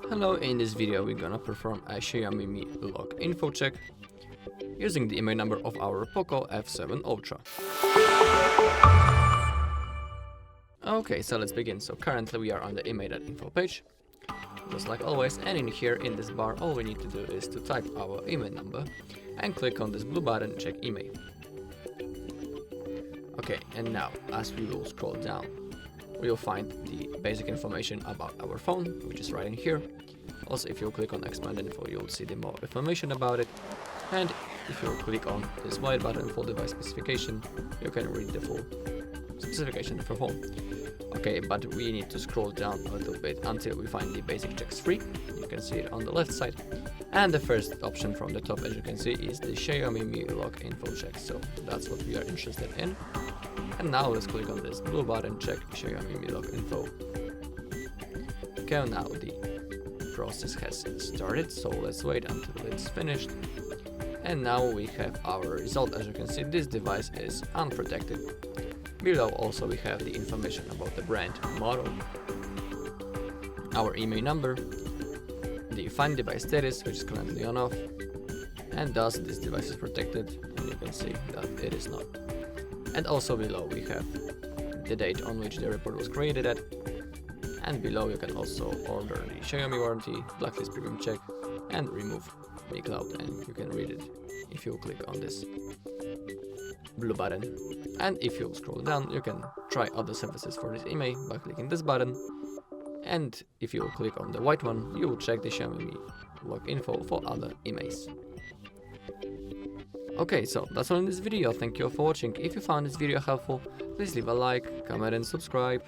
Hello, in this video we're gonna perform a Xiaomi Mi Log Info check using the IMEI number of our POCO F7 Ultra. Okay, so let's begin. So currently we are on the IMEI.info page, just like always, and in here in this bar all we need to do is to type our IMEI number and click on this blue button, check IMEI. Okay, and now as we will scroll down, we will find the basic information about our phone, which is right in here. Also, if you click on expand info, you'll see the more information about it. And if you click on this white button for device specification, you can read the full specification for phone. Okay, but we need to scroll down a little bit until we find the basic checks free. You can see it on the left side. And the first option from the top, as you can see, is the Xiaomi Mi Log Info check. So that's what we are interested in. And now let's click on this blue button, check Xiaomi Mi Log Info. Okay, now the process has started, so let's wait until it's finished. And now we have our result. As you can see, this device is unprotected. Below also we have the information about the brand, model, our IMEI number, the find device status, which is currently on off, and thus this device is protected, and you can see that it is not. And also below we have the date on which the report was created at, and below you can also order the Xiaomi warranty, blacklist premium check, and remove Mi Cloud, and you can read it if you click on this blue button. And if you scroll down, you can try other services for this IMEI by clicking this button. And if you click on the white one, you will check the Xiaomi Mi Log Info for other IMEIs. Okay, so that's all in this video. Thank you all for watching. If you found this video helpful, please leave a like, comment and subscribe.